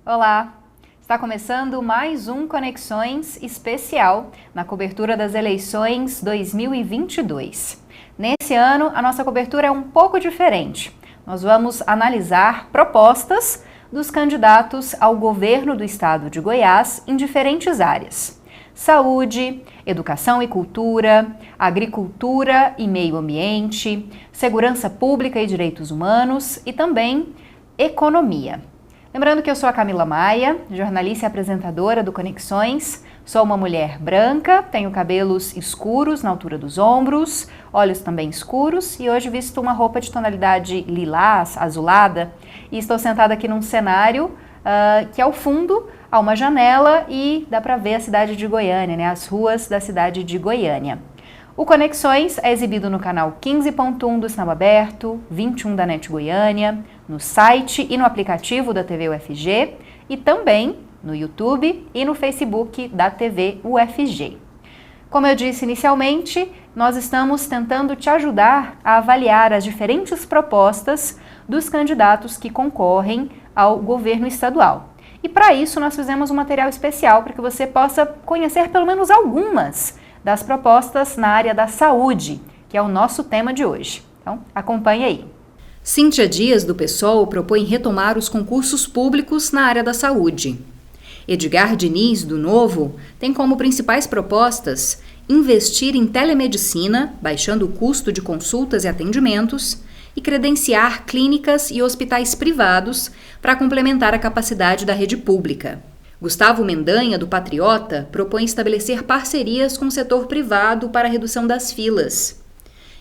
Olá! Está começando mais um Conexões especial na cobertura das eleições 2022. Nesse ano, a nossa cobertura é um pouco diferente. Nós vamos analisar propostas dos candidatos ao governo do estado de Goiás em diferentes áreas: saúde, educação e cultura, agricultura e meio ambiente, segurança pública e direitos humanos e também economia. Lembrando que eu sou a Camila Maia, jornalista e apresentadora do Conexões. Sou uma mulher branca, tenho cabelos escuros na altura dos ombros, olhos também escuros e hoje visto uma roupa de tonalidade lilás, azulada, e estou sentada aqui num cenário que ao fundo há uma janela e dá para ver a cidade de Goiânia, né? As ruas da cidade de Goiânia. O Conexões é exibido no canal 15.1 do Sinal Aberto, 21 da NET Goiânia, no site e no aplicativo da TV UFG e também no YouTube e no Facebook da TV UFG. Como eu disse inicialmente, nós estamos tentando te ajudar a avaliar as diferentes propostas dos candidatos que concorrem ao governo estadual. E para isso nós fizemos um material especial para que você possa conhecer pelo menos algumas das propostas na área da saúde, que é o nosso tema de hoje. Então, acompanhe aí. Cíntia Dias, do PSOL, propõe retomar os concursos públicos na área da saúde. Edgar Diniz, do Novo, tem como principais propostas investir em telemedicina, baixando o custo de consultas e atendimentos, e credenciar clínicas e hospitais privados para complementar a capacidade da rede pública. Gustavo Mendanha, do Patriota, propõe estabelecer parcerias com o setor privado para a redução das filas,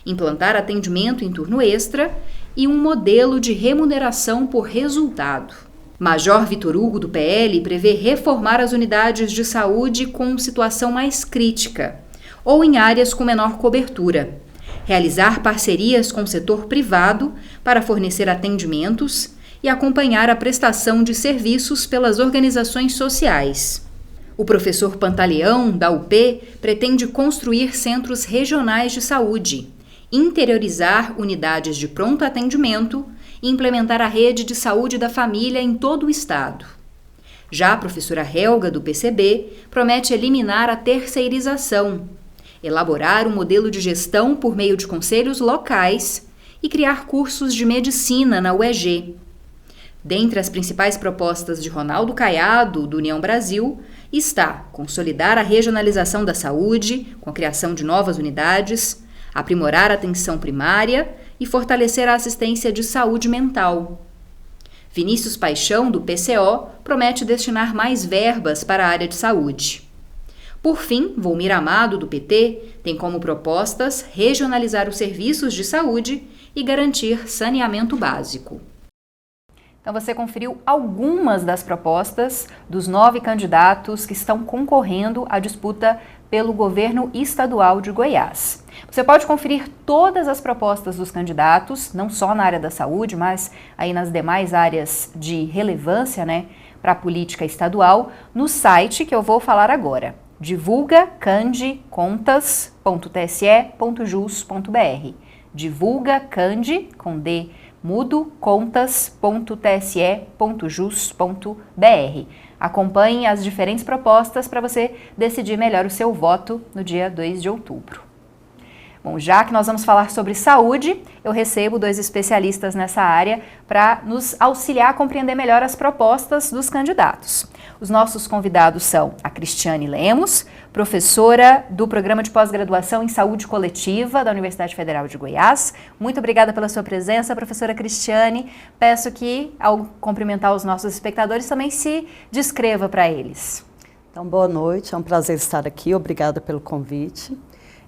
implantar atendimento em turno extra e um modelo de remuneração por resultado. Major Vitor Hugo, do PL, prevê reformar as unidades de saúde com situação mais crítica ou em áreas com menor cobertura, realizar parcerias com o setor privado para fornecer atendimentos e acompanhar a prestação de serviços pelas organizações sociais. O professor Pantaleão, da UP, pretende construir centros regionais de saúde, interiorizar unidades de pronto atendimento e implementar a rede de saúde da família em todo o estado. Já a professora Helga, do PCB, promete eliminar a terceirização, elaborar um modelo de gestão por meio de conselhos locais e criar cursos de medicina na UEG. Dentre as principais propostas de Ronaldo Caiado, do União Brasil, está consolidar a regionalização da saúde, com a criação de novas unidades, aprimorar a atenção primária e fortalecer a assistência de saúde mental. Vinícius Paixão, do PCO, promete destinar mais verbas para a área de saúde. Por fim, Volmir Amado, do PT, tem como propostas regionalizar os serviços de saúde e garantir saneamento básico. Então você conferiu algumas das propostas dos 9 candidatos que estão concorrendo à disputa pelo governo estadual de Goiás. Você pode conferir todas as propostas dos candidatos, não só na área da saúde, mas aí nas demais áreas de relevância, né, para a política estadual, no site que eu vou falar agora, divulgacandi.tse.jus.br. Divulgacandi, com D mudo, contas.tse.jus.br. Acompanhe as diferentes propostas para você decidir melhor o seu voto no dia 2 de outubro. Bom, já que nós vamos falar sobre saúde, eu recebo 2 especialistas nessa área para nos auxiliar a compreender melhor as propostas dos candidatos. Os nossos convidados são a Cristiane Lemos, professora do Programa de Pós-Graduação em Saúde Coletiva da Universidade Federal de Goiás. Muito obrigada pela sua presença, professora Cristiane. Peço que, ao cumprimentar os nossos espectadores, também se descreva para eles. Então, boa noite, é um prazer estar aqui, obrigada pelo convite.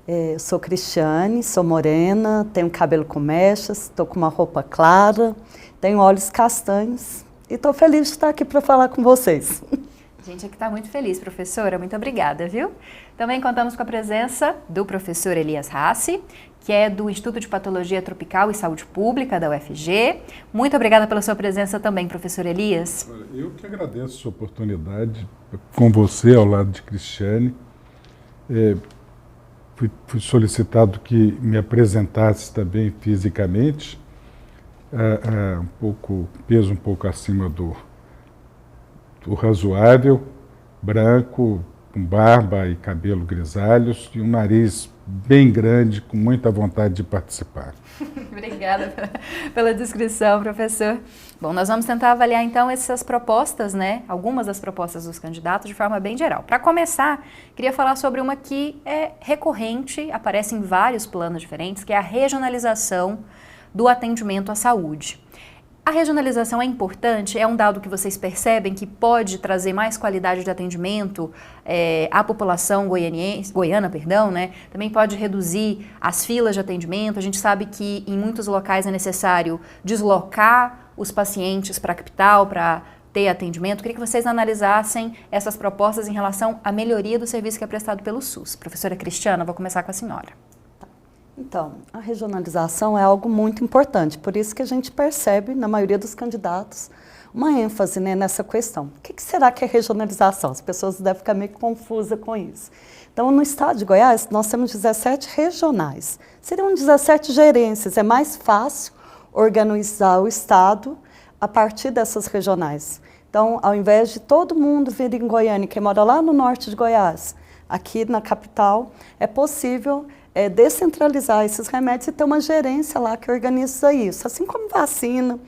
Eu sou Cristiane, sou morena, tenho cabelo com mechas, estou com uma roupa clara, tenho olhos castanhos e estou feliz de estar aqui para falar com vocês. A gente aqui está muito feliz, professora, muito obrigada, viu? Também contamos com a presença do professor Elias Rassi, que é do Instituto de Patologia Tropical e Saúde Pública da UFG. Muito obrigada pela sua presença também, professor Elias. Eu que agradeço a oportunidade com você, ao lado de Cristiane. Fui solicitado que me apresentasse também fisicamente, peso um pouco acima o razoável, branco, com barba e cabelo grisalhos e um nariz bem grande, com muita vontade de participar. Obrigada pela descrição, professor. Bom, nós vamos tentar avaliar então essas propostas, né? Algumas das propostas dos candidatos de forma bem geral. Para começar, queria falar sobre uma que é recorrente, aparece em vários planos diferentes, que é a regionalização do atendimento à saúde. A regionalização é importante? É um dado que vocês percebem que pode trazer mais qualidade de atendimento à população goiana, né? Também pode reduzir as filas de atendimento. A gente sabe que em muitos locais é necessário deslocar os pacientes para a capital para ter atendimento. Queria que vocês analisassem essas propostas em relação à melhoria do serviço que é prestado pelo SUS. Professora Cristiana, vou começar com a senhora. Então, a regionalização é algo muito importante, por isso que a gente percebe, na maioria dos candidatos, uma ênfase, né, nessa questão. O que será que é regionalização? As pessoas devem ficar meio confusas com isso. Então, no estado de Goiás, nós temos 17 regionais. Seriam 17 gerências, é mais fácil organizar o estado a partir dessas regionais. Então, ao invés de todo mundo vir em Goiânia, quem mora lá no norte de Goiás, aqui na capital, é possível descentralizar esses remédios e ter uma gerência lá que organiza isso, assim como vacina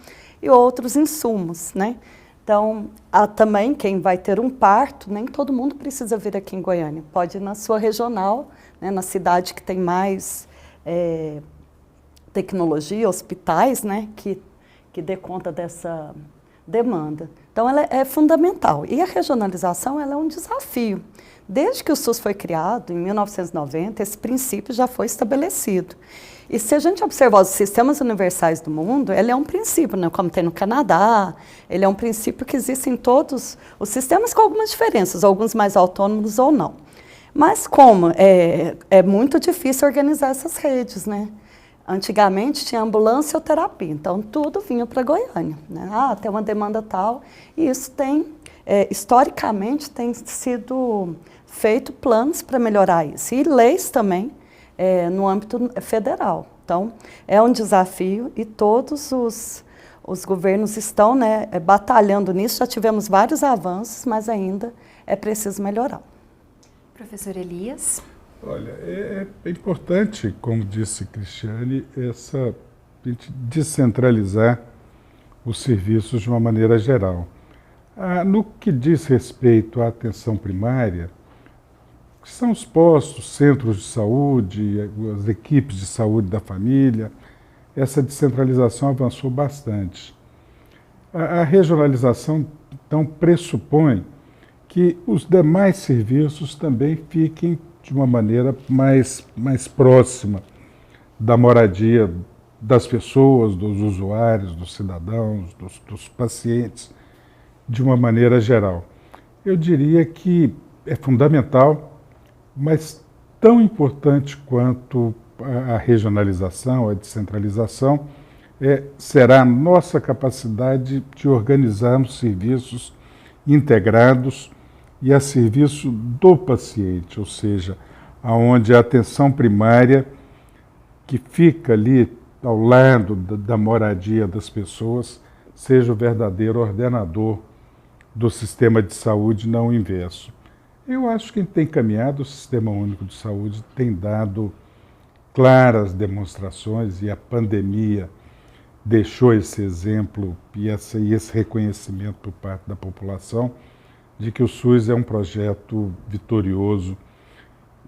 e outros insumos, né? Então, também quem vai ter um parto, nem todo mundo precisa vir aqui em Goiânia, pode ir na sua regional, né, na cidade que tem mais tecnologia, hospitais, né, que dê conta dessa demanda. Então, ela é fundamental. E a regionalização, ela é um desafio. Desde que o SUS foi criado, em 1990, esse princípio já foi estabelecido. E se a gente observar os sistemas universais do mundo, ele é um princípio, né? Como tem no Canadá, ele é um princípio que existe em todos os sistemas com algumas diferenças, alguns mais autônomos ou não. Mas como é muito difícil organizar essas redes, né? Antigamente tinha ambulância ou terapia, então tudo vinha para Goiânia, né? Tem uma demanda tal, e isso historicamente tem sido feito planos para melhorar isso, e leis também no âmbito federal. Então, é um desafio e todos os governos estão, né, batalhando nisso, já tivemos vários avanços, mas ainda é preciso melhorar. Professor Elias? Olha, é importante, como disse Cristiane, a gente descentralizar os serviços de uma maneira geral. No que diz respeito à atenção primária, que são os postos, centros de saúde, as equipes de saúde da família, essa descentralização avançou bastante. A regionalização, então, pressupõe que os demais serviços também fiquem de uma maneira mais próxima da moradia das pessoas, dos usuários, dos cidadãos, dos pacientes, de uma maneira geral. Eu diria que é fundamental, mas tão importante quanto a regionalização, a descentralização, será a nossa capacidade de organizarmos serviços integrados e a serviço do paciente, ou seja, aonde a atenção primária, que fica ali ao lado da moradia das pessoas, seja o verdadeiro ordenador do sistema de saúde, não o inverso. Eu acho que tem caminhado, o Sistema Único de Saúde tem dado claras demonstrações, e a pandemia deixou esse exemplo e esse reconhecimento por parte da população de que o SUS é um projeto vitorioso,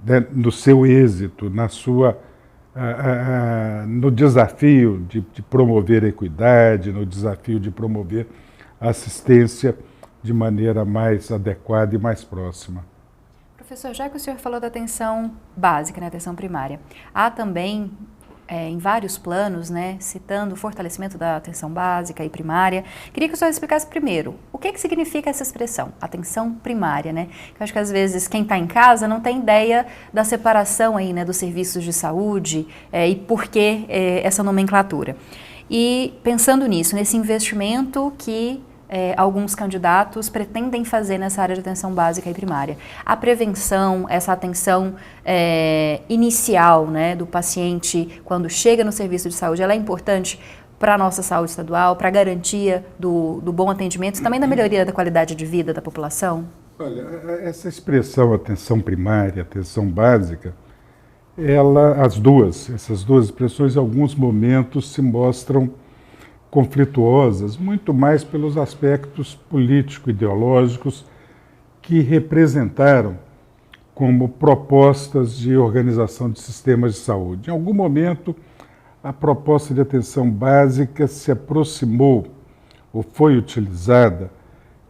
né, no seu êxito, no desafio de promover a equidade, no desafio de promover a assistência de maneira mais adequada e mais próxima. Professor, já que o senhor falou da atenção básica, né, atenção primária, há também em vários planos, né, citando o fortalecimento da atenção básica e primária. Queria que o senhor explicasse primeiro, o que significa essa expressão, atenção primária, né? Eu acho que às vezes quem está em casa não tem ideia da separação aí, né, dos serviços de saúde e por que essa nomenclatura. E pensando nisso, nesse investimento que alguns candidatos pretendem fazer nessa área de atenção básica e primária. A prevenção, essa atenção inicial, né, do paciente quando chega no serviço de saúde, ela é importante para a nossa saúde estadual, para a garantia do bom atendimento e também da melhoria da qualidade de vida da população? Olha, essa expressão atenção primária, atenção básica, essas duas expressões, em alguns momentos se mostram conflituosas, muito mais pelos aspectos político-ideológicos que representaram como propostas de organização de sistemas de saúde. Em algum momento, a proposta de atenção básica se aproximou ou foi utilizada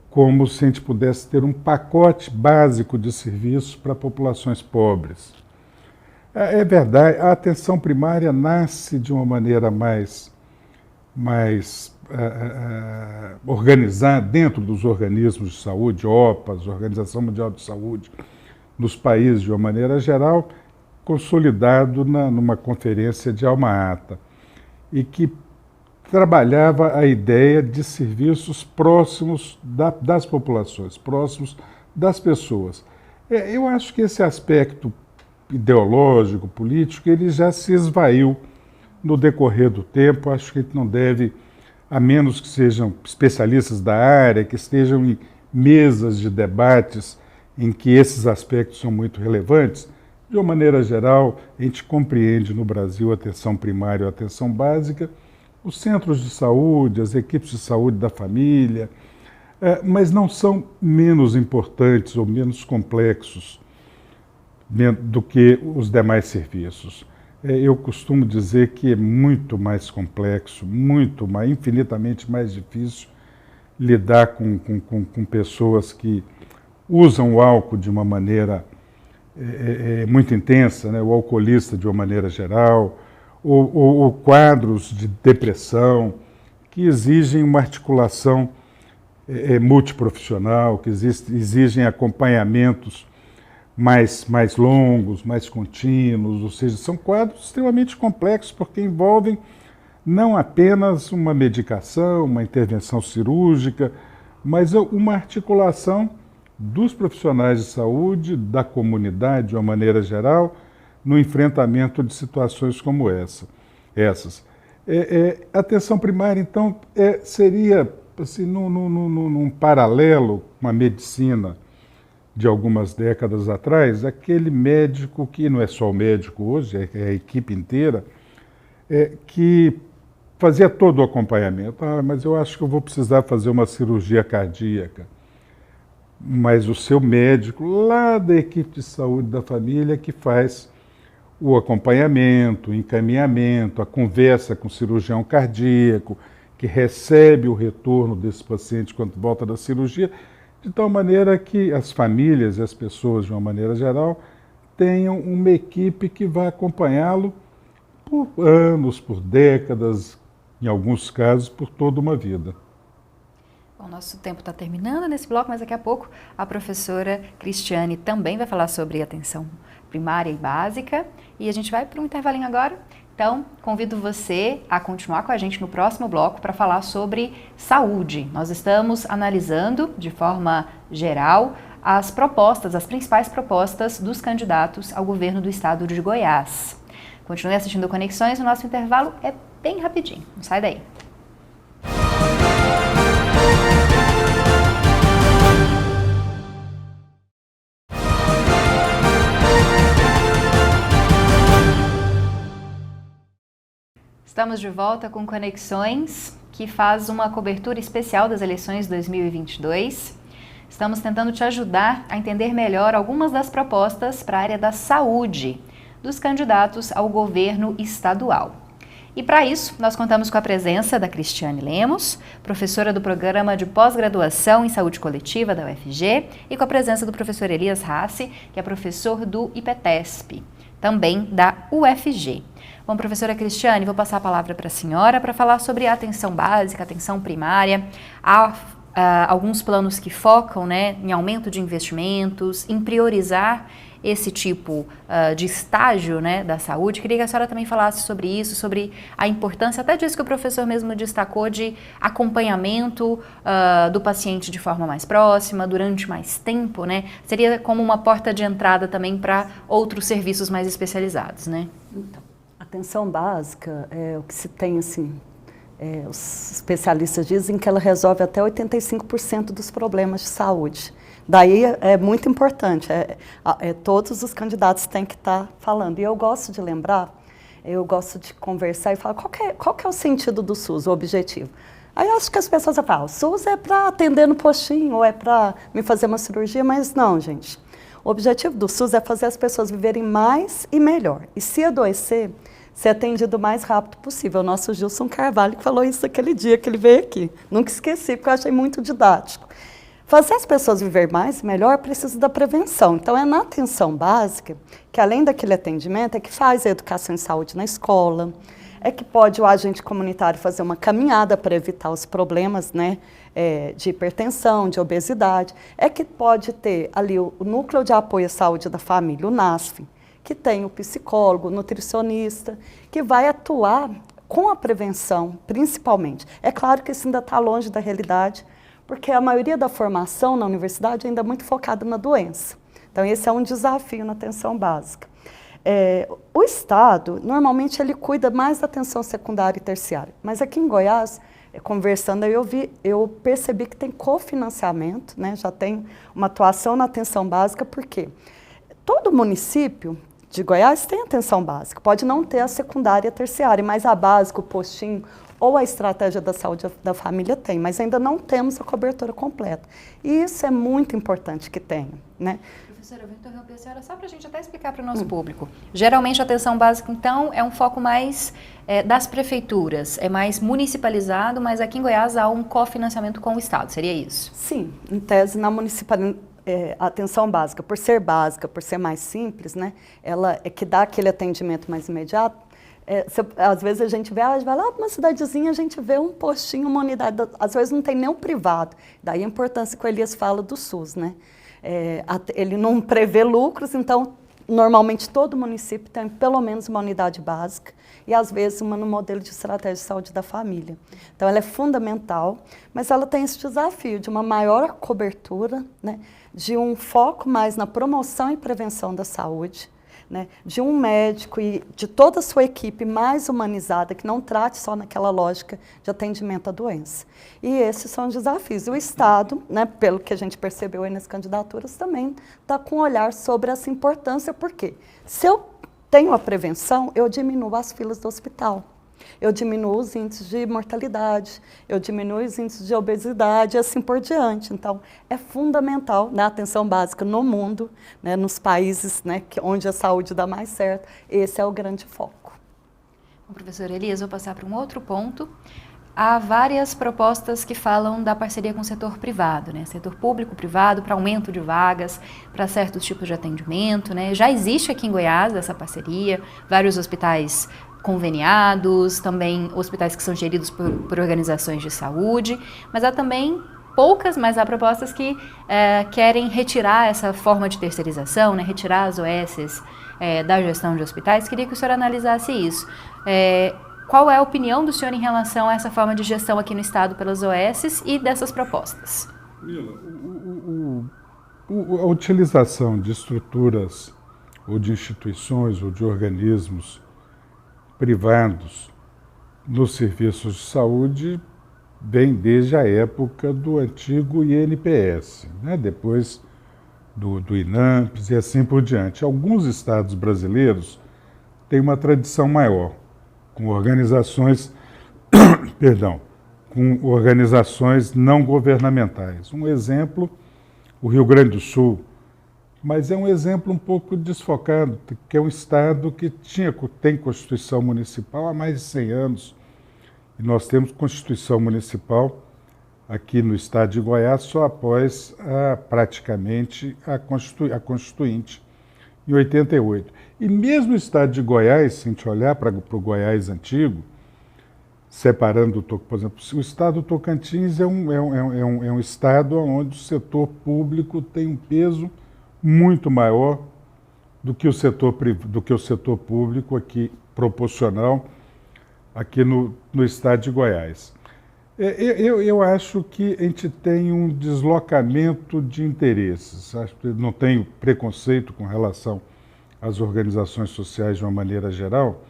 como se a gente pudesse ter um pacote básico de serviços para populações pobres. É verdade, a atenção primária nasce de uma maneira mais organizada dentro dos organismos de saúde, OPAS, Organização Mundial de Saúde, nos países de uma maneira geral, consolidado numa conferência de Alma-Ata, e que trabalhava a ideia de serviços próximos das populações, próximos das pessoas. Eu acho que esse aspecto ideológico, político, ele já se esvaiu no decorrer do tempo. Acho que a gente não deve, a menos que sejam especialistas da área, que estejam em mesas de debates em que esses aspectos são muito relevantes, de uma maneira geral, a gente compreende no Brasil a atenção primária ou a atenção básica, os centros de saúde, as equipes de saúde da família, mas não são menos importantes ou menos complexos do que os demais serviços. Eu costumo dizer que é muito mais complexo, infinitamente mais difícil lidar com pessoas que usam o álcool de uma maneira muito intensa, né? O alcoolista de uma maneira geral, ou quadros de depressão que exigem uma articulação multiprofissional, que exigem acompanhamentos mais longos, mais contínuos, ou seja, são quadros extremamente complexos porque envolvem não apenas uma medicação, uma intervenção cirúrgica, mas uma articulação dos profissionais de saúde, da comunidade de uma maneira geral, no enfrentamento de situações como essas. A atenção primária, então, seria, assim, num paralelo com a medicina de algumas décadas atrás, aquele médico que não é só o médico hoje, é a equipe inteira, que fazia todo o acompanhamento. Mas eu acho que eu vou precisar fazer uma cirurgia cardíaca. Mas o seu médico, lá da equipe de saúde da família, que faz o acompanhamento, o encaminhamento, a conversa com o cirurgião cardíaco, que recebe o retorno desse paciente quando volta da cirurgia, de tal maneira que as famílias e as pessoas, de uma maneira geral, tenham uma equipe que vai acompanhá-lo por anos, por décadas, em alguns casos, por toda uma vida. Bom, nosso tempo está terminando nesse bloco, mas daqui a pouco a professora Cristiane também vai falar sobre atenção primária e básica. E a gente vai para um intervalinho agora. Então, convido você a continuar com a gente no próximo bloco para falar sobre saúde. Nós estamos analisando, de forma geral, as principais propostas dos candidatos ao governo do estado de Goiás. Continue assistindo Conexões, o nosso intervalo é bem rapidinho. Não sai daí. Estamos de volta com Conexões, que faz uma cobertura especial das eleições 2022. Estamos tentando te ajudar a entender melhor algumas das propostas para a área da saúde dos candidatos ao governo estadual. E para isso, nós contamos com a presença da Cristiane Lemos, professora do Programa de Pós-Graduação em Saúde Coletiva da UFG, e com a presença do professor Elias Rassi, que é professor do IPETESP, também da UFG. Bom, professora Cristiane, vou passar a palavra para a senhora para falar sobre a atenção básica, atenção primária. Há alguns planos que focam, né, em aumento de investimentos, em priorizar esse tipo de estágio, né, da saúde. Queria que a senhora também falasse sobre isso, sobre a importância, até disso que o professor mesmo destacou, de acompanhamento do paciente de forma mais próxima, durante mais tempo, né? Seria como uma porta de entrada também para outros serviços mais especializados, né? Então, atenção básica, o que se tem, assim, Os especialistas dizem que ela resolve até 85% dos problemas de saúde. Daí é muito importante, todos os candidatos têm que estar falando. E eu gosto de lembrar, eu gosto de conversar e falar qual que é o sentido do SUS, o objetivo. Aí eu acho que as pessoas falam, o SUS é para atender no postinho, ou é para me fazer uma cirurgia, mas não, gente. O objetivo do SUS é fazer as pessoas viverem mais e melhor. E se adoecer, ser atendido o mais rápido possível. O nosso Gilson Carvalho que falou isso aquele dia que ele veio aqui. Nunca esqueci, porque eu achei muito didático. Fazer as pessoas viver mais e melhor precisa da prevenção. Então, é na atenção básica que, além daquele atendimento, é que faz a educação em saúde na escola, é que pode o agente comunitário fazer uma caminhada para evitar os problemas, né, de hipertensão, de obesidade, é que pode ter ali o Núcleo de Apoio à Saúde da Família, o NASF, que tem o psicólogo, o nutricionista, que vai atuar com a prevenção, principalmente. É claro que isso ainda está longe da realidade, porque a maioria da formação na universidade ainda é muito focada na doença. Então, esse é um desafio na atenção básica. O Estado, normalmente, ele cuida mais da atenção secundária e terciária, mas aqui em Goiás, conversando, eu percebi que tem cofinanciamento, né? Já tem uma atuação na atenção básica, porque todo município de Goiás tem atenção básica, pode não ter a secundária e a terciária, mas a básica, o postinho ou a estratégia da saúde da família tem, mas ainda não temos a cobertura completa. E isso é muito importante que tenha, né? Professora, eu vou interromper a senhora só para a gente até explicar para o nosso público. Geralmente a atenção básica, então, é um foco mais das prefeituras, é mais municipalizado, mas aqui em Goiás há um cofinanciamento com o Estado, seria isso? Sim, em tese, na a atenção básica, por ser mais simples, né, ela é que dá aquele atendimento mais imediato. Às vezes a gente vai lá para uma cidadezinha, a gente vê um postinho, uma unidade, às vezes não tem nem um privado. Daí a importância que o Elias fala do SUS, né? Ele não prevê lucros, então normalmente todo município tem pelo menos uma unidade básica e às vezes uma no modelo de estratégia de saúde da família. Então ela é fundamental, mas ela tem esse desafio de uma maior cobertura, né? De um foco mais na promoção e prevenção da saúde, né, de um médico e de toda a sua equipe mais humanizada, que não trate só naquela lógica de atendimento à doença. E esses são os desafios. O Estado, né, pelo que a gente percebeu aí nas candidaturas, também está com um olhar sobre essa importância, porque se eu tenho a prevenção, eu diminuo as filas do hospital. Eu diminuo os índices de mortalidade, eu diminuo os índices de obesidade e assim por diante. Então, é fundamental na atenção básica no mundo, né, nos países, né, onde a saúde dá mais certo, esse é o grande foco. Bom, professora Elias, vou passar para um outro ponto. Há várias propostas que falam da parceria com o setor privado, né? Setor público-privado, para aumento de vagas, para certos tipos de atendimento, né? Já existe aqui em Goiás essa parceria, vários hospitais conveniados, também hospitais que são geridos por organizações de saúde, mas há também poucas, mas há propostas que querem retirar essa forma de terceirização, né? Retirar as OSs da gestão de hospitais. Queria que o senhor analisasse isso. Qual é a opinião do senhor em relação a essa forma de gestão aqui no Estado pelas OSs e dessas propostas? Mila, a utilização de estruturas ou de instituições ou de organismos privados nos serviços de saúde vem desde a época do antigo INPS, né? Depois do INAMPS e assim por diante. Alguns estados brasileiros têm uma tradição maior, com organizações, com organizações não governamentais. Um exemplo, o Rio Grande do Sul, mas é um exemplo um pouco desfocado, que é um estado que tem Constituição Municipal há mais de 100 anos. E nós temos Constituição Municipal aqui no estado de Goiás só após praticamente a Constituinte, em 88. E mesmo o estado de Goiás, se a gente olhar para o Goiás antigo, separando, por exemplo, o estado do Tocantins é um estado onde o setor público tem um peso muito maior do que o setor público aqui, proporcional, aqui no estado de Goiás. Eu acho que a gente tem um deslocamento de interesses. Acho que não tenho preconceito com relação às organizações sociais de uma maneira geral,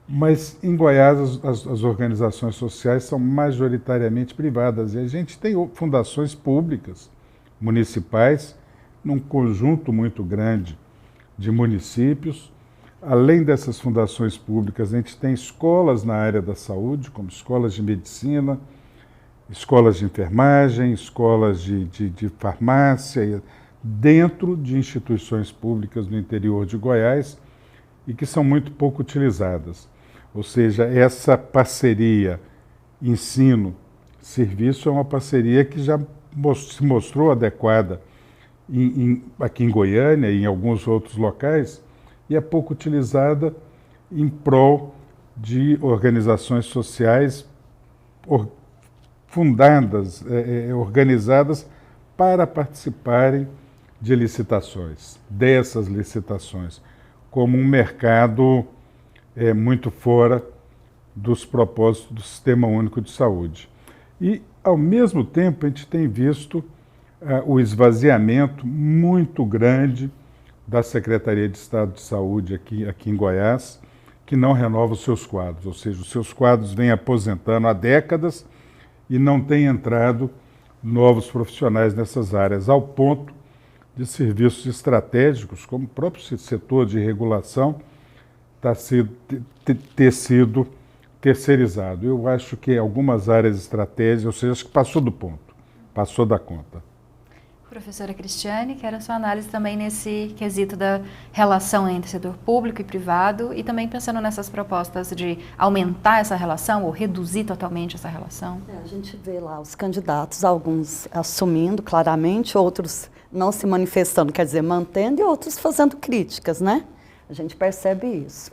Mas em Goiás as organizações sociais são majoritariamente privadas e a gente tem fundações públicas, municipais, num conjunto muito grande de municípios. Além dessas fundações públicas, a gente tem escolas na área da saúde, como escolas de medicina, escolas de enfermagem, escolas de farmácia, dentro de instituições públicas no interior de Goiás e que são muito pouco utilizadas. Ou seja, essa parceria ensino-serviço é uma parceria que já se mostrou adequada aqui em Goiânia e em alguns outros locais e é pouco utilizada em prol de organizações sociais fundadas, organizadas para participarem de licitações, dessas licitações, como um mercado muito fora dos propósitos do Sistema Único de Saúde. E, ao mesmo tempo, a gente tem visto o esvaziamento muito grande da Secretaria de Estado de Saúde aqui em Goiás, que não renova os seus quadros, ou seja, os seus quadros vêm aposentando há décadas e não tem entrado novos profissionais nessas áreas, ao ponto de serviços estratégicos, como o próprio setor de regulação, ter sido terceirizado. Eu acho que algumas áreas estratégicas, ou seja, acho que passou do ponto, passou da conta. Professora Cristiane, quero a sua análise também nesse quesito da relação entre setor público e privado e também pensando nessas propostas de aumentar essa relação ou reduzir totalmente essa relação. A gente vê lá os candidatos, alguns assumindo claramente, outros não se manifestando, quer dizer, mantendo, e outros fazendo críticas, né? A gente percebe isso.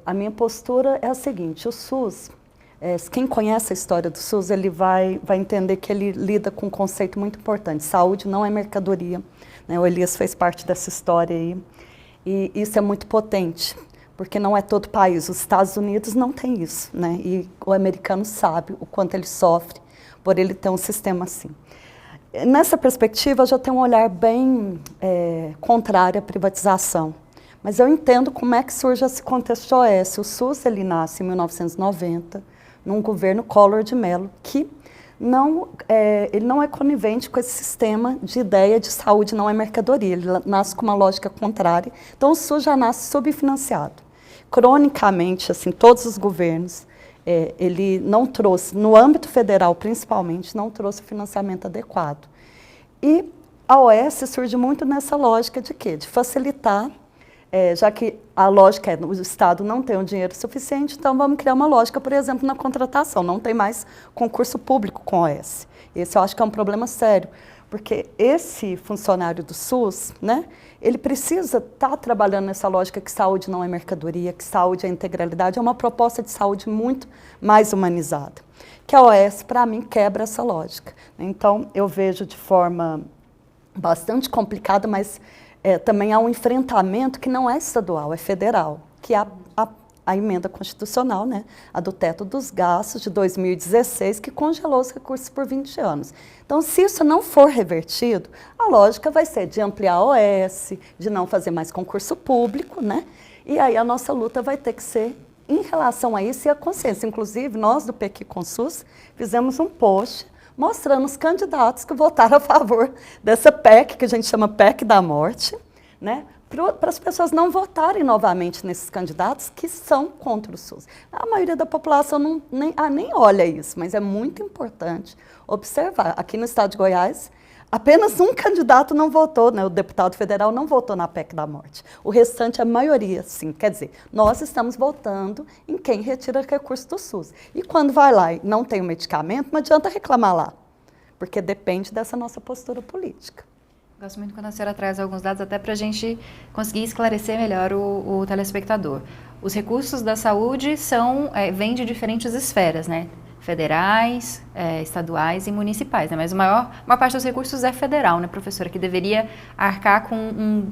A minha postura é a seguinte: o SUS, quem conhece a história do SUS, ele vai entender que ele lida com um conceito muito importante. Saúde não é mercadoria, né? O Elias fez parte dessa história aí. E isso é muito potente, porque não é todo país. Os Estados Unidos não tem isso, né? E o americano sabe o quanto ele sofre por ele ter um sistema assim. Nessa perspectiva, eu já tenho um olhar bem contrário à privatização. Mas eu entendo como é que surge esse contexto OS. O SUS ele nasce em 1990, num governo Collor de Mello, que ele não é conivente com esse sistema de ideia de saúde não é mercadoria. Ele nasce com uma lógica contrária. Então, o SUS já nasce subfinanciado. Cronicamente, assim, todos os governos, ele não trouxe, no âmbito federal principalmente, não trouxe financiamento adequado. E a OS surge muito nessa lógica de quê? De facilitar, já que a lógica é o Estado não tem o dinheiro suficiente, então vamos criar uma lógica, por exemplo, na contratação. Não tem mais concurso público com a OS. Esse eu acho que é um problema sério, porque esse funcionário do SUS, né, ele precisa estar trabalhando nessa lógica que saúde não é mercadoria, que saúde é integralidade, é uma proposta de saúde muito mais humanizada. Que a OS, para mim, quebra essa lógica. Então, eu vejo de forma bastante complicada, mas também há um enfrentamento que não é estadual, é federal, que é a emenda constitucional, né, a do teto dos gastos de 2016, que congelou os recursos por 20 anos. Então, se isso não for revertido, a lógica vai ser de ampliar a OS, de não fazer mais concurso público, né, e aí a nossa luta vai ter que ser em relação a isso e a consciência. Inclusive, nós do PQ com SUS fizemos um post mostrando os candidatos que votaram a favor dessa PEC, que a gente chama PEC da morte, né, para as pessoas não votarem novamente nesses candidatos que são contra o SUS. A maioria da população nem olha isso, mas é muito importante observar. Aqui no estado de Goiás, apenas um candidato não votou, né, o deputado federal não votou na PEC da morte. O restante, a maioria, sim. Quer dizer, nós estamos votando em quem retira recurso do SUS. E quando vai lá e não tem o medicamento, não adianta reclamar lá, porque depende dessa nossa postura política. Gosto muito quando a senhora traz alguns dados até para a gente conseguir esclarecer melhor o telespectador. Os recursos da saúde vêm de diferentes esferas, né? Federais, estaduais e municipais, né? Mas a maior parte dos recursos é federal, né, professora? Que deveria arcar com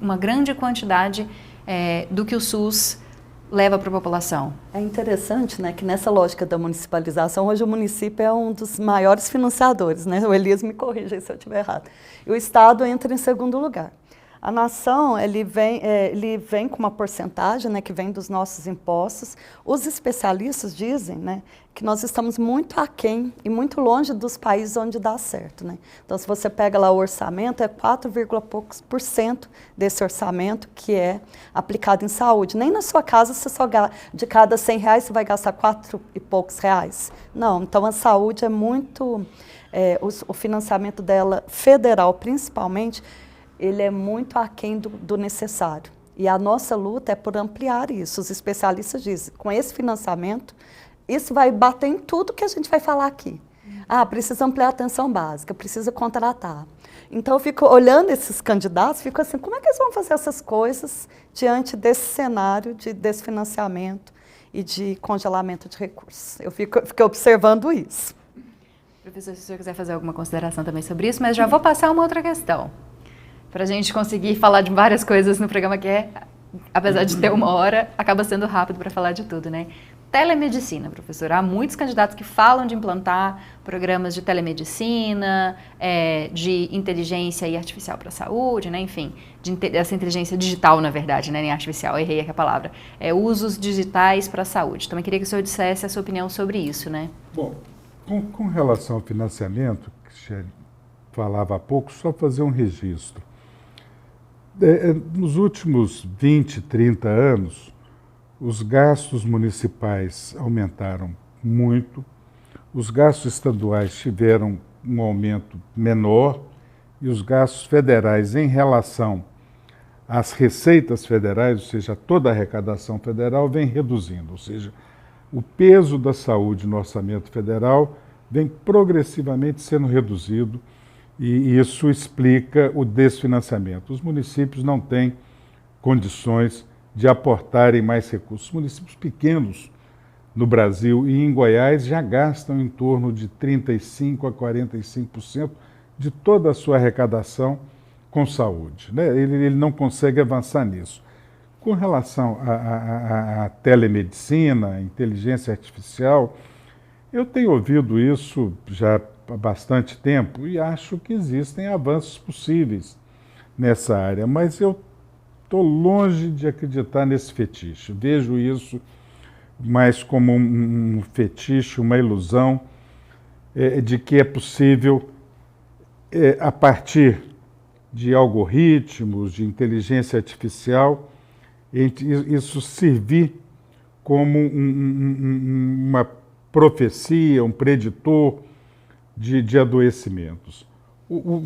uma grande quantidade do que o SUS leva para a população. É interessante, né, que nessa lógica da municipalização, hoje o município é um dos maiores financiadores, né? O Elias me corrija se eu estiver errado. E o Estado entra em segundo lugar. A nação, ele vem com uma porcentagem, né, que vem dos nossos impostos. Os especialistas dizem, né, que nós estamos muito aquém e muito longe dos países onde dá certo, né? Então, se você pega lá o orçamento, é 4, poucos por cento desse orçamento que é aplicado em saúde. Nem na sua casa, você só de cada R$100 você vai gastar 4 e poucos reais. Não, então a saúde é muito... o financiamento dela, federal principalmente, ele é muito aquém do necessário. E a nossa luta é por ampliar isso. Os especialistas dizem, com esse financiamento, isso vai bater em tudo que a gente vai falar aqui. Precisa ampliar a atenção básica, precisa contratar. Então, eu fico olhando esses candidatos, fico assim, como é que eles vão fazer essas coisas diante desse cenário de desfinanciamento e de congelamento de recursos? Eu fiquei observando isso. Professor, se o senhor quiser fazer alguma consideração também sobre isso, mas já vou passar uma outra questão. Para a gente conseguir falar de várias coisas no programa que apesar de ter 1 hora, acaba sendo rápido para falar de tudo, né? Telemedicina, professora. Há muitos candidatos que falam de implantar programas de telemedicina, de inteligência artificial para a saúde, né? Enfim, essa inteligência digital, na verdade, né? Nem artificial, errei aqui a palavra. Usos digitais para a saúde. Então, eu queria que o senhor dissesse a sua opinião sobre isso, né? Bom, com relação ao financiamento, que Cristiane falava há pouco, só fazer um registro. Nos últimos 20, 30 anos, os gastos municipais aumentaram muito, os gastos estaduais tiveram um aumento menor e os gastos federais em relação às receitas federais, ou seja, toda a arrecadação federal, vem reduzindo. Ou seja, o peso da saúde no orçamento federal vem progressivamente sendo reduzido e isso explica o desfinanciamento. Os municípios não têm condições de aportarem mais recursos. Os municípios pequenos no Brasil e em Goiás já gastam em torno de 35% a 45% de toda a sua arrecadação com saúde, né? Ele não consegue avançar nisso. Com relação à telemedicina, à inteligência artificial, eu tenho ouvido isso já há bastante tempo e acho que existem avanços possíveis nessa área, mas eu estou longe de acreditar nesse fetiche. Vejo isso mais como um fetiche, uma ilusão de que é possível, a partir de algoritmos, de inteligência artificial, isso servir como uma profecia, um preditor de adoecimentos.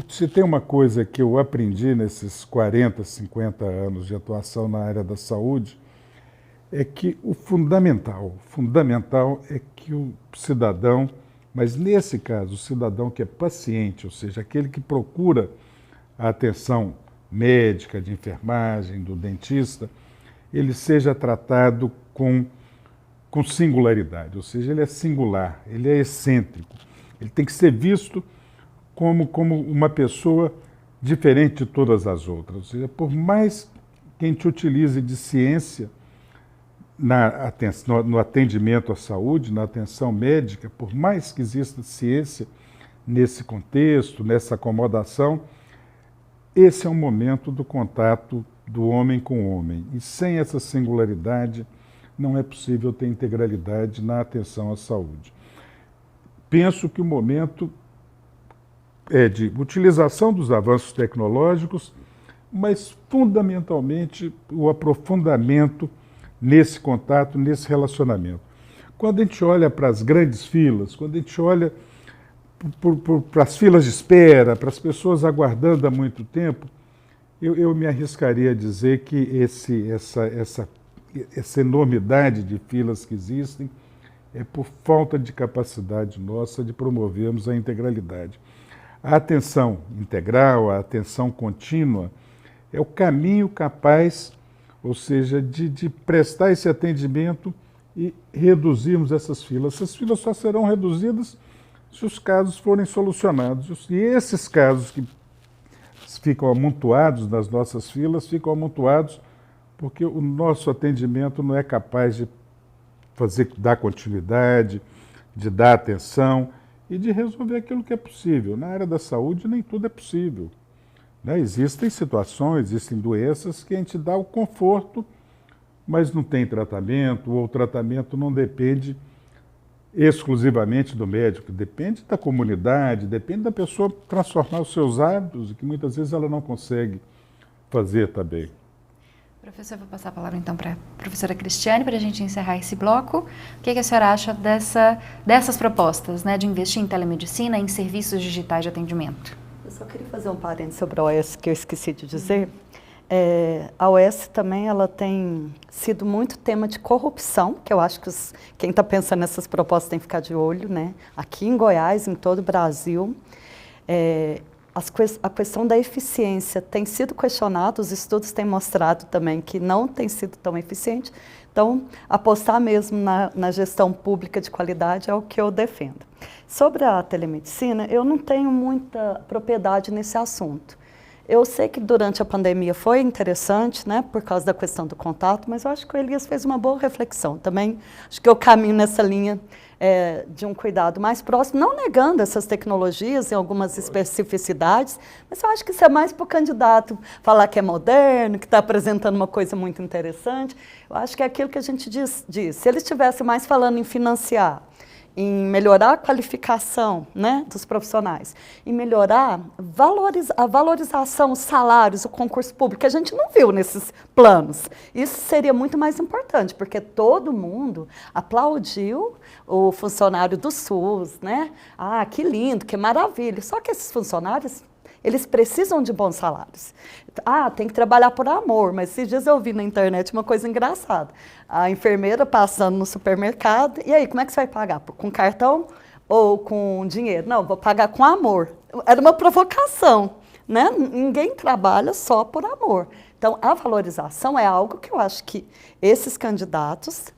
Se tem uma coisa que eu aprendi nesses 40, 50 anos de atuação na área da saúde, é que o fundamental é que o cidadão, mas nesse caso o cidadão que é paciente, ou seja, aquele que procura a atenção médica, de enfermagem, do dentista, ele seja tratado com singularidade, ou seja, ele é singular, ele é excêntrico, ele tem que ser visto como uma pessoa diferente de todas as outras. Ou seja, por mais que a gente utilize de ciência no atendimento à saúde, na atenção médica, por mais que exista ciência nesse contexto, nessa acomodação, esse é o momento do contato do homem com o homem. E sem essa singularidade, não é possível ter integralidade na atenção à saúde. Penso que o momento é de utilização dos avanços tecnológicos, mas fundamentalmente o aprofundamento nesse contato, nesse relacionamento. Quando a gente olha para as grandes filas, quando a gente olha para as filas de espera, para as pessoas aguardando há muito tempo, eu me arriscaria a dizer que essa enormidade de filas que existem é por falta de capacidade nossa de promovermos a integralidade. A atenção integral, a atenção contínua, é o caminho capaz, ou seja, de prestar esse atendimento e reduzirmos essas filas. Essas filas só serão reduzidas se os casos forem solucionados. E esses casos que ficam amontoados nas nossas filas, ficam amontoados porque o nosso atendimento não é capaz de dar continuidade, de dar atenção e de resolver aquilo que é possível. Na área da saúde, nem tudo é possível. né? Existem situações, existem doenças que a gente dá o conforto, mas não tem tratamento, ou o tratamento não depende exclusivamente do médico, depende da comunidade, depende da pessoa transformar os seus hábitos, que muitas vezes ela não consegue fazer também. Professor, vou passar a palavra então para a professora Cristiane para a gente encerrar esse bloco. O que a senhora acha dessas propostas, né, de investir em telemedicina, em serviços digitais de atendimento? Eu só queria fazer um parênteses sobre a OS que eu esqueci de dizer. A OS também ela tem sido muito tema de corrupção, que eu acho que quem está pensando nessas propostas tem que ficar de olho, né? Aqui em Goiás, em todo o Brasil. A questão da eficiência tem sido questionada, os estudos têm mostrado também que não tem sido tão eficiente. Então, apostar mesmo na gestão pública de qualidade é o que eu defendo. Sobre a telemedicina, eu não tenho muita propriedade nesse assunto. Eu sei que durante a pandemia foi interessante, né, por causa da questão do contato, mas eu acho que o Elias fez uma boa reflexão também. Acho que eu caminho nessa linha de um cuidado mais próximo, não negando essas tecnologias em algumas especificidades, mas eu acho que isso é mais para o candidato falar que é moderno, que está apresentando uma coisa muito interessante. Eu acho que é aquilo que a gente diz. Se ele estivesse mais falando em financiar, em melhorar a qualificação, né, dos profissionais, em melhorar a valorização, os salários, o concurso público, que a gente não viu nesses planos. Isso seria muito mais importante, porque todo mundo aplaudiu o funcionário do SUS, né? Ah, que lindo, que maravilha. Só que esses funcionários, eles precisam de bons salários. Ah, tem que trabalhar por amor, mas esses dias eu vi na internet uma coisa engraçada. A enfermeira passando no supermercado, e aí, como é que você vai pagar? Com cartão ou com dinheiro? Não, vou pagar com amor. Era uma provocação, né? Ninguém trabalha só por amor. Então, a valorização é algo que eu acho que esses candidatos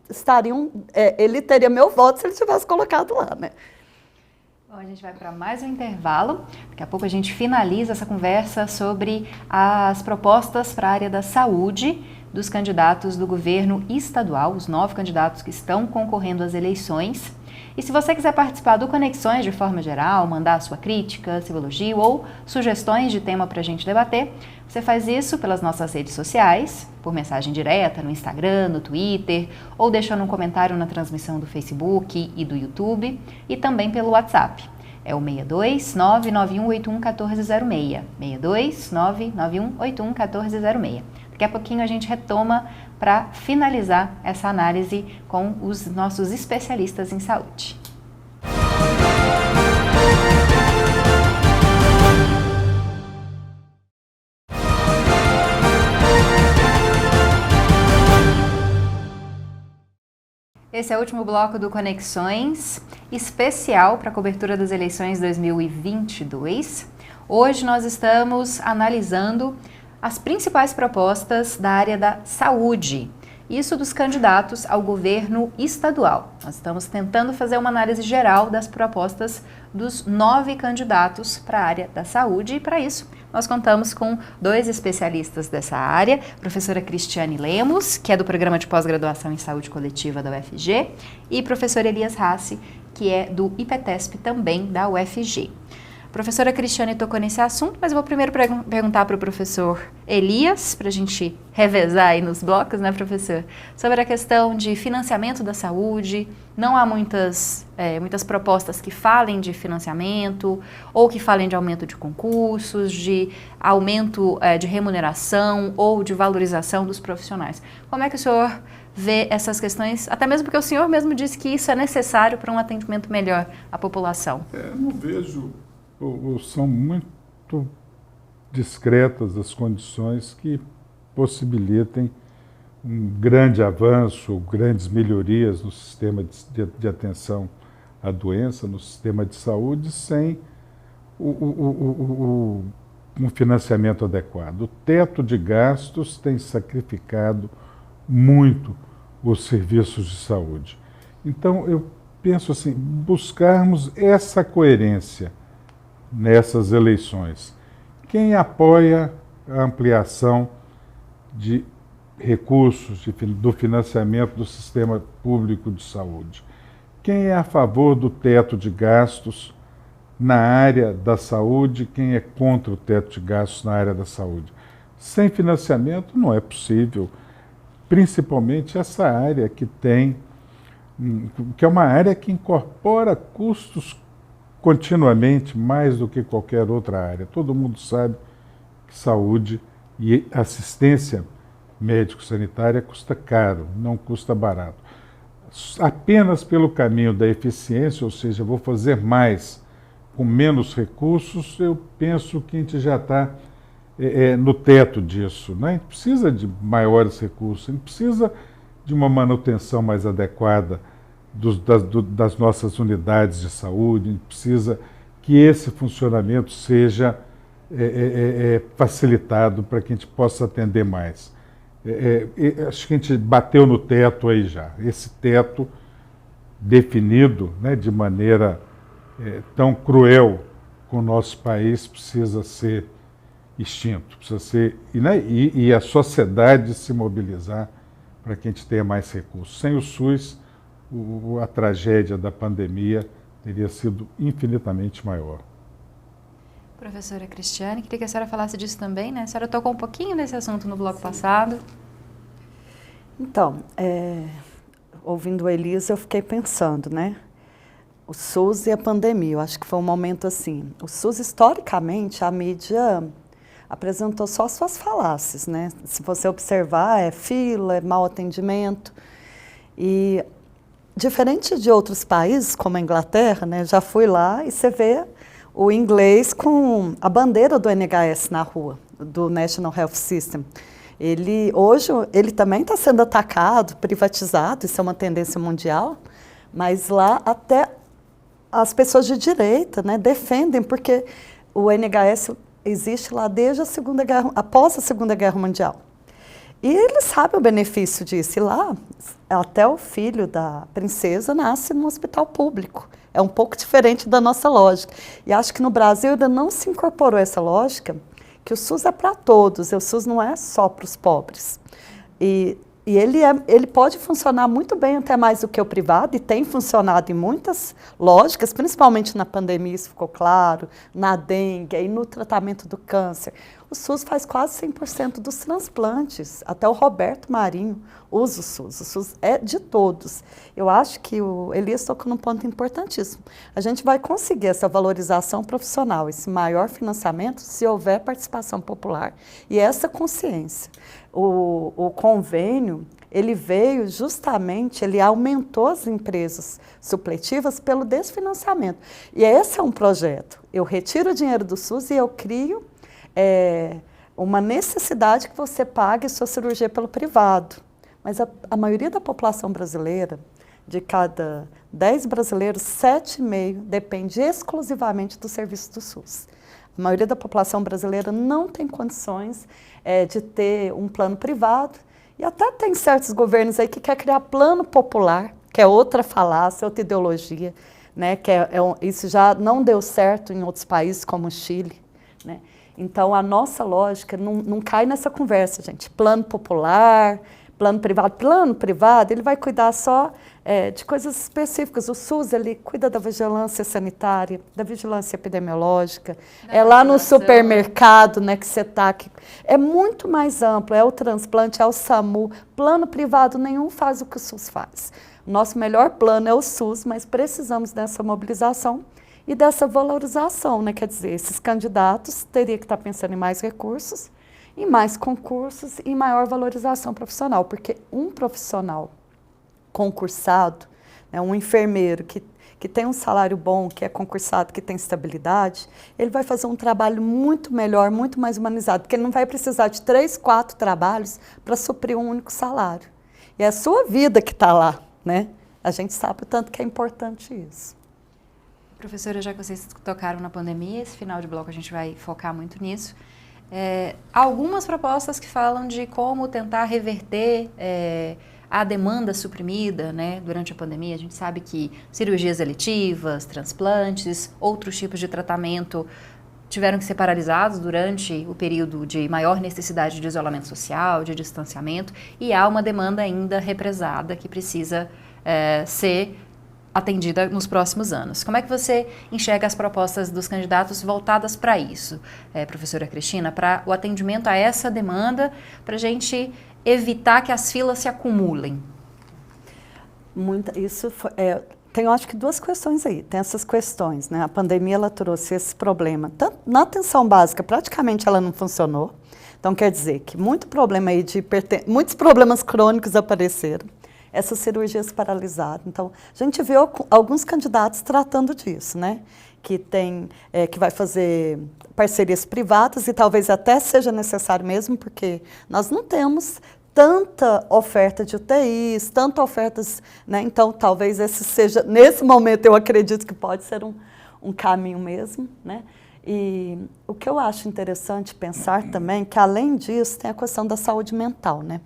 estariam... ele teria meu voto se ele tivesse colocado lá, né? Bom, a gente vai para mais um intervalo. Daqui a pouco a gente finaliza essa conversa sobre as propostas para a área da saúde dos candidatos do governo estadual, os 9 candidatos que estão concorrendo às eleições. E se você quiser participar do Conexões de forma geral, mandar a sua crítica, seu elogio ou sugestões de tema para a gente debater, você faz isso pelas nossas redes sociais, por mensagem direta no Instagram, no Twitter, ou deixando um comentário na transmissão do Facebook e do YouTube, e também pelo WhatsApp. É o 62 99181 1406. 62 99181 1406. Daqui a pouquinho a gente retoma para finalizar essa análise com os nossos especialistas em saúde. Esse é o último bloco do Conexões, especial para a cobertura das eleições 2022. Hoje nós estamos analisando as principais propostas da área da saúde, isso dos candidatos ao governo estadual. Nós estamos tentando fazer uma análise geral das propostas dos 9 candidatos para a área da saúde e para isso nós contamos com 2 especialistas dessa área, a professora Cristiane Lemos, que é do Programa de Pós-Graduação em Saúde Coletiva da UFG, e professor Elias Rassi, que é do IPTESP também da UFG. A professora Cristiane tocou nesse assunto, mas eu vou primeiro perguntar para o professor Elias, para a gente revezar aí nos blocos, né, professor? Sobre a questão de financiamento da saúde. Não há muitas propostas que falem de financiamento ou que falem de aumento de concursos, de aumento de remuneração ou de valorização dos profissionais. Como é que o senhor vê essas questões, até mesmo porque o senhor mesmo disse que isso é necessário para um atendimento melhor à população? Eu não vejo... São muito discretas as condições que possibilitem um grande avanço, grandes melhorias no sistema de atenção à doença, no sistema de saúde, sem um financiamento adequado. O teto de gastos tem sacrificado muito os serviços de saúde. Então, eu penso assim, buscarmos essa coerência nessas eleições. Quem apoia a ampliação de recursos do financiamento do sistema público de saúde? Quem é a favor do teto de gastos na área da saúde, quem é contra o teto de gastos na área da saúde. Sem financiamento não é possível, principalmente essa área que é uma área que incorpora custos continuamente, mais do que qualquer outra área. Todo mundo sabe que saúde e assistência médico-sanitária custa caro, não custa barato. Apenas pelo caminho da eficiência, ou seja, vou fazer mais com menos recursos, eu penso que a gente já está no teto disso. Né? A gente precisa de maiores recursos, a gente precisa de uma manutenção mais adequada das nossas unidades de saúde, a gente precisa que esse funcionamento seja facilitado para que a gente possa atender mais. Acho que a gente bateu no teto aí já. Esse teto definido, né, de maneira tão cruel com o nosso país precisa ser extinto, precisa ser, e a sociedade se mobilizar para que a gente tenha mais recursos. Sem o SUS, a tragédia da pandemia teria sido infinitamente maior. Professora Cristiane, queria que a senhora falasse disso também, né? A senhora tocou um pouquinho nesse assunto no bloco passado. Então, ouvindo a Elisa, eu fiquei pensando, né? O SUS e a pandemia, eu acho que foi um momento assim. O SUS, historicamente, a mídia apresentou só suas falácias, né? Se você observar, é fila, é mau atendimento. E, diferente de outros países, como a Inglaterra, né? Já fui lá e você vê o inglês com a bandeira do NHS na rua, do National Health System. Hoje ele também está sendo atacado, privatizado, isso é uma tendência mundial, mas lá até as pessoas de direita, né, defendem, porque o NHS existe lá desde após a Segunda Guerra Mundial. E eles sabem o benefício disso. E lá, até o filho da princesa nasce num hospital público. É um pouco diferente da nossa lógica. E acho que no Brasil ainda não se incorporou essa lógica, que o SUS é para todos, o SUS não é só para os pobres. E ele pode funcionar muito bem, até mais do que o privado, e tem funcionado em muitas lógicas, principalmente na pandemia, isso ficou claro, na dengue e no tratamento do câncer. O SUS faz quase 100% dos transplantes, até o Roberto Marinho usa o SUS é de todos. Eu acho que o Elias tocou num ponto importantíssimo. A gente vai conseguir essa valorização profissional, esse maior financiamento, se houver participação popular e essa consciência. O convênio, ele veio justamente, ele aumentou as empresas supletivas pelo desfinanciamento. E esse é um projeto. Eu retiro o dinheiro do SUS e eu crio uma necessidade que você pague sua cirurgia pelo privado. Mas a maioria da população brasileira, de cada 10 brasileiros, 7,5 depende exclusivamente do serviço do SUS. A maioria da população brasileira não tem condições de ter um plano privado, e até tem certos governos aí que querem criar plano popular, que é outra falácia, outra ideologia, né? Isso já não deu certo em outros países, como o Chile, né? Então, a nossa lógica não cai nessa conversa, gente. Plano popular, plano privado, ele vai cuidar só de coisas específicas. O SUS, ele cuida da vigilância sanitária, da vigilância epidemiológica, lá no supermercado, né, que você está aqui. É muito mais amplo, é o transplante, é o SAMU. Plano privado nenhum faz o que o SUS faz. O nosso melhor plano é o SUS, mas precisamos dessa mobilização e dessa valorização, né? Quer dizer, esses candidatos teriam que estar pensando em mais recursos, em mais concursos e maior valorização profissional, porque um profissional concursado, né, um enfermeiro que tem um salário bom, que é concursado, que tem estabilidade, ele vai fazer um trabalho muito melhor, muito mais humanizado, porque ele não vai precisar de 3, 4 trabalhos para suprir um único salário. E é a sua vida que está lá, né? A gente sabe o tanto que é importante isso. Professora, já que vocês tocaram na pandemia, esse final de bloco a gente vai focar muito nisso. Algumas propostas que falam de como tentar reverter a demanda suprimida, né, durante a pandemia. A gente sabe que cirurgias eletivas, transplantes, outros tipos de tratamento tiveram que ser paralisados durante o período de maior necessidade de isolamento social, de distanciamento, e há uma demanda ainda represada que precisa ser atendida nos próximos anos. Como é que você enxerga as propostas dos candidatos voltadas para isso, professora Cristina, para o atendimento a essa demanda, para a gente evitar que as filas se acumulem? Tem, eu acho que duas questões aí. Tem essas questões, né? A pandemia, ela trouxe esse problema. Tanto na atenção básica, praticamente ela não funcionou. Então, quer dizer que muitos problemas crônicos apareceram. Essas cirurgias paralisaram. Então, a gente viu alguns candidatos tratando disso, né? Que vai fazer parcerias privadas e talvez até seja necessário mesmo, porque nós não temos tanta oferta de UTIs, tanta ofertas, né? Então, talvez esse seja, nesse momento, eu acredito que pode ser um caminho mesmo, né? E o que eu acho interessante pensar também, que além disso, tem a questão da saúde mental, né?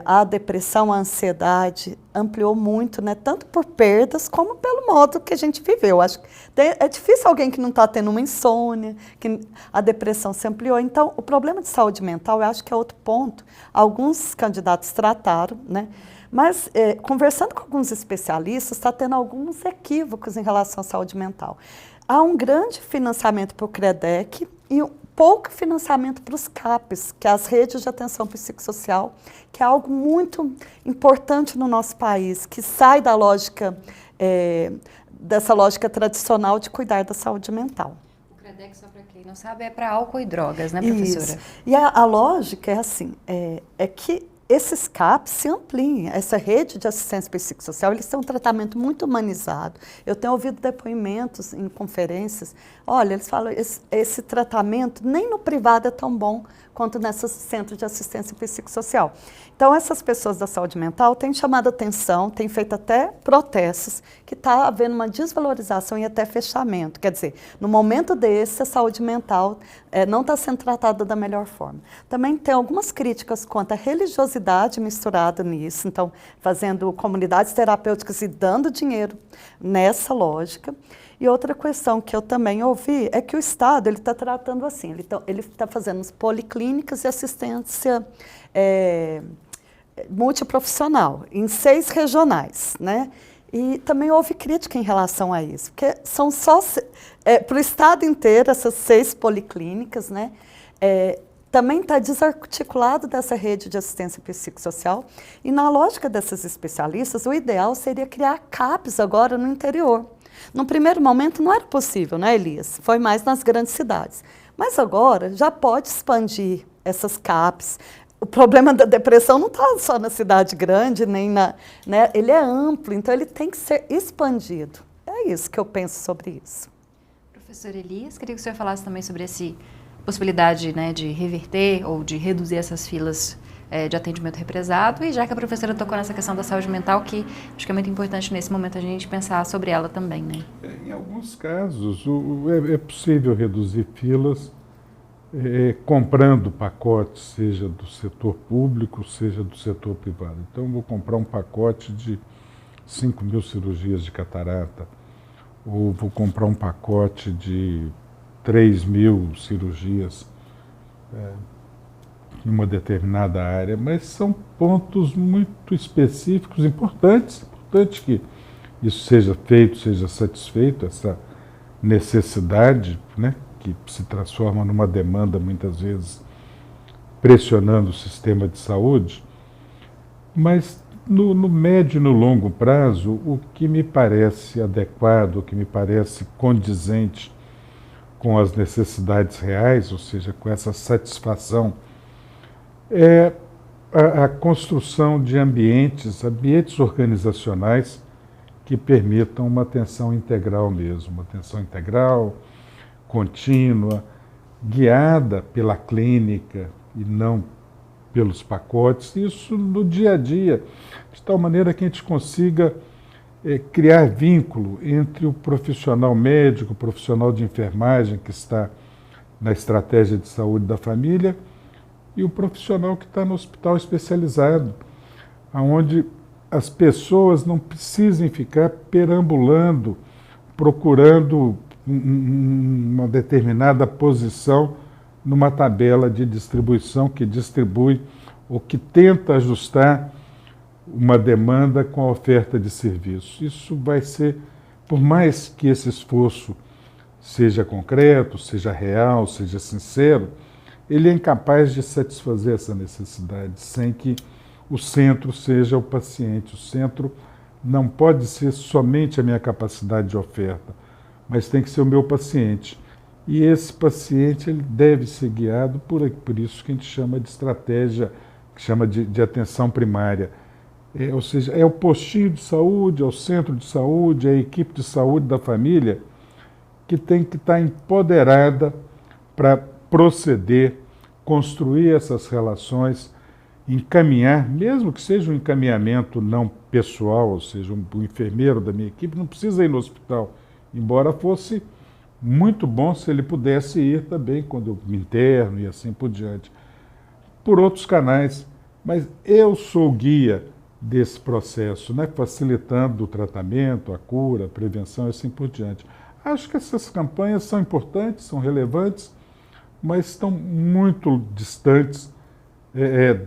A depressão, a ansiedade ampliou muito, né? Tanto por perdas como pelo modo que a gente viveu. Acho que é difícil alguém que não está tendo uma insônia, que a depressão se ampliou. Então, o problema de saúde mental, eu acho que é outro ponto. Alguns candidatos trataram, né? Mas, conversando com alguns especialistas, está tendo alguns equívocos em relação à saúde mental. Há um grande financiamento para o CREDEC e pouco financiamento para os CAPs, que é as redes de atenção psicossocial, que é algo muito importante no nosso país, que sai da lógica, dessa lógica tradicional de cuidar da saúde mental. O CREDEC, só para quem não sabe, é para álcool e drogas, né, professora? Isso. E a lógica é assim, é que esses CAPs se ampliem, essa rede de assistência psicossocial, eles têm um tratamento muito humanizado. Eu tenho ouvido depoimentos em conferências, olha, eles falam, esse tratamento nem no privado é tão bom quanto nesses centros de assistência psicossocial. Então, essas pessoas da saúde mental têm chamado a atenção, têm feito até protestos, que está havendo uma desvalorização e até fechamento. Quer dizer, no momento desse, a saúde mental não está sendo tratada da melhor forma. Também tem algumas críticas quanto à religiosidade misturada nisso, então, fazendo comunidades terapêuticas e dando dinheiro nessa lógica. E outra questão que eu também ouvi é que o Estado está tratando assim, ele está fazendo policlínicas e assistência multiprofissional em 6 regionais, né? E também houve crítica em relação a isso, porque são só para o Estado inteiro essas 6 policlínicas, né? Também está desarticulado dessa rede de assistência psicossocial e na lógica desses especialistas, o ideal seria criar CAPs agora no interior. No primeiro momento não era possível, né, Elias? Foi mais nas grandes cidades. Mas agora já pode expandir essas CAPs. O problema da depressão não está só na cidade grande, nem né, ele é amplo, então ele tem que ser expandido. É isso que eu penso sobre isso. Professor Elias, queria que o senhor falasse também sobre essa possibilidade, né, de reverter ou de reduzir essas filas de atendimento represado, e já que a professora tocou nessa questão da saúde mental, que acho que é muito importante nesse momento a gente pensar sobre ela também, né? Em alguns casos, é possível reduzir filas comprando pacotes, seja do setor público, seja do setor privado. Então, eu vou comprar um pacote de 5.000 cirurgias de catarata, ou vou comprar um pacote de 3.000 cirurgias em uma determinada área, mas são pontos muito específicos, importante que isso seja feito, seja satisfeito, essa necessidade, né, que se transforma numa demanda, muitas vezes, pressionando o sistema de saúde, mas no médio e no longo prazo, o que me parece adequado, o que me parece condizente com as necessidades reais, ou seja, com essa satisfação, é a construção de ambientes organizacionais que permitam uma atenção integral mesmo, uma atenção integral, contínua, guiada pela clínica e não pelos pacotes, isso no dia a dia, de tal maneira que a gente consiga criar vínculo entre o profissional médico, o profissional de enfermagem que está na estratégia de saúde da família e o profissional que está no hospital especializado, onde as pessoas não precisem ficar perambulando, procurando uma determinada posição numa tabela de distribuição que distribui ou que tenta ajustar uma demanda com a oferta de serviços. Isso vai ser, por mais que esse esforço seja concreto, seja real, seja sincero, ele é incapaz de satisfazer essa necessidade sem que o centro seja o paciente. O centro não pode ser somente a minha capacidade de oferta, mas tem que ser o meu paciente. E esse paciente ele deve ser guiado por isso que a gente chama de estratégia, que chama de atenção primária. Ou seja, é o postinho de saúde, é o centro de saúde, é a equipe de saúde da família que tem que estar empoderada para proceder, construir essas relações, encaminhar, mesmo que seja um encaminhamento não pessoal, ou seja, um enfermeiro da minha equipe não precisa ir no hospital, embora fosse muito bom se ele pudesse ir também quando eu me interno e assim por diante, por outros canais. Mas eu sou guia desse processo, né, facilitando o tratamento, a cura, a prevenção e assim por diante. Acho que essas campanhas são importantes, são relevantes, mas estão muito distantes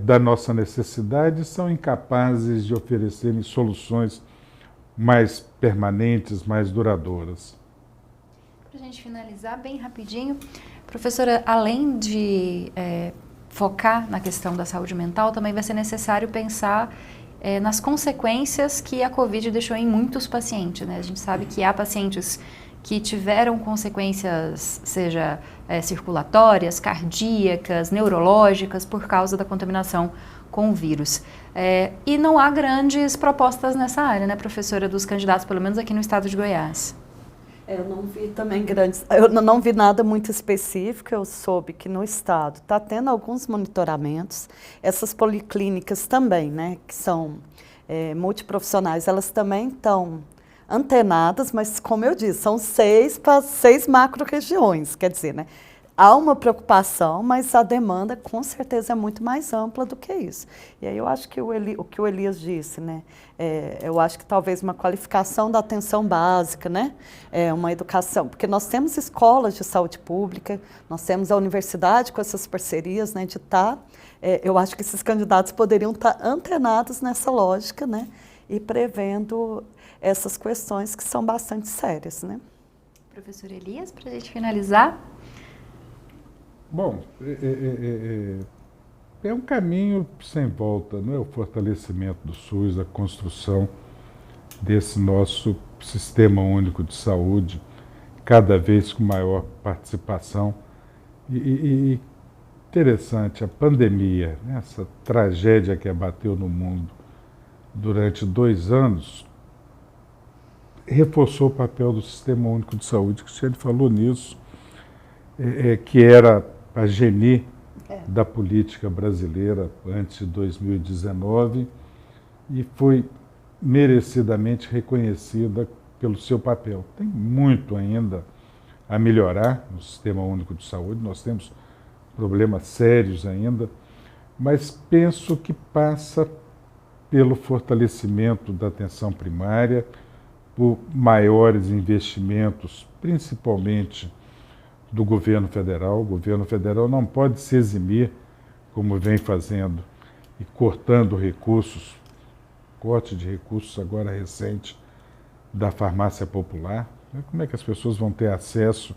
da nossa necessidade e são incapazes de oferecerem soluções mais permanentes, mais duradouras. Para a gente finalizar bem rapidinho, professora, além de focar na questão da saúde mental, também vai ser necessário pensar nas consequências que a Covid deixou em muitos pacientes, né? A gente sabe que há pacientes que tiveram consequências, seja circulatórias, cardíacas, neurológicas, por causa da contaminação com o vírus. E não há grandes propostas nessa área, né, professora, dos candidatos, pelo menos aqui no estado de Goiás. Eu não vi também eu não vi nada muito específico. Eu soube que no estado está tendo alguns monitoramentos. Essas policlínicas também, né, que são multiprofissionais, elas também estão antenadas, mas como eu disse, são 6 macro-regiões, quer dizer, né? Há uma preocupação, mas a demanda com certeza é muito mais ampla do que isso. E aí eu acho que o que o Elias disse, né? Eu acho que talvez uma qualificação da atenção básica, né? Uma educação, porque nós temos escolas de saúde pública, nós temos a universidade com essas parcerias, né? Eu acho que esses candidatos poderiam estar antenados nessa lógica, né? E prevendo essas questões que são bastante sérias, né? Professor Elias, para a gente finalizar. Bom, é um caminho sem volta, não é? O fortalecimento do SUS, a construção desse nosso sistema único de saúde, cada vez com maior participação. E interessante, a pandemia, né? Essa tragédia que abateu no mundo durante 2 anos, reforçou o papel do Sistema Único de Saúde, que o senhor falou nisso, que era a genie da política brasileira antes de 2019 e foi merecidamente reconhecida pelo seu papel. Tem muito ainda a melhorar no Sistema Único de Saúde, nós temos problemas sérios ainda, mas penso que passa pelo fortalecimento da atenção primária, por maiores investimentos, principalmente do governo federal. O governo federal não pode se eximir, como vem fazendo, e cortando recursos, corte de recursos agora recente da farmácia popular. Como é que as pessoas vão ter acesso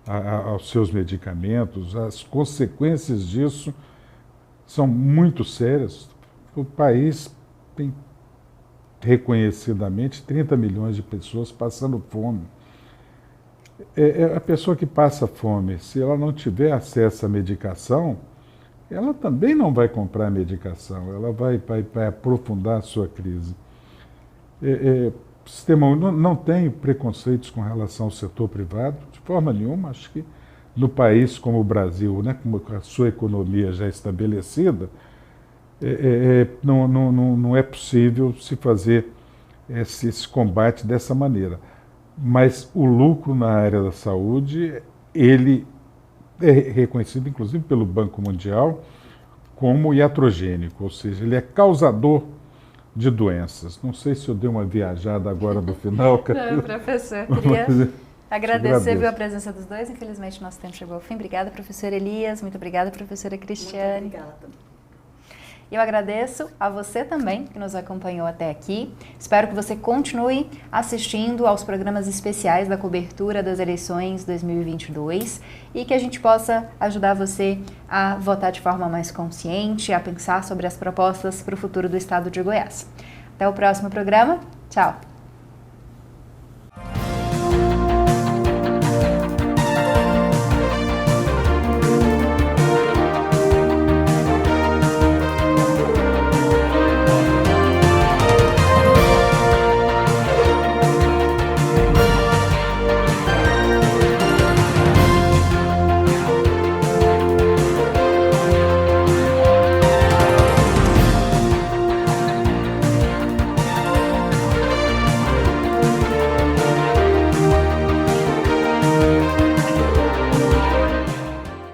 aos seus medicamentos? As consequências disso são muito sérias. O país tem reconhecidamente 30 milhões de pessoas passando fome. A pessoa que passa fome, se ela não tiver acesso à medicação, ela também não vai comprar medicação, ela vai aprofundar a sua crise. O sistema único não tem preconceitos com relação ao setor privado, de forma nenhuma. Acho que no país como o Brasil, né, com a sua economia já estabelecida, não é possível se fazer esse combate dessa maneira. Mas o lucro na área da saúde, ele é reconhecido, inclusive, pelo Banco Mundial como iatrogênico, ou seja, ele é causador de doenças. Não sei se eu dei uma viajada agora no final. Não, professor, queria agradecer a presença dos dois. Infelizmente, nosso tempo chegou ao fim. Obrigada, professor Elias. Muito obrigada, professora Cristiane. Muito obrigada. E eu agradeço a você também que nos acompanhou até aqui. Espero que você continue assistindo aos programas especiais da cobertura das eleições 2022 e que a gente possa ajudar você a votar de forma mais consciente, a pensar sobre as propostas para o futuro do estado de Goiás. Até o próximo programa. Tchau!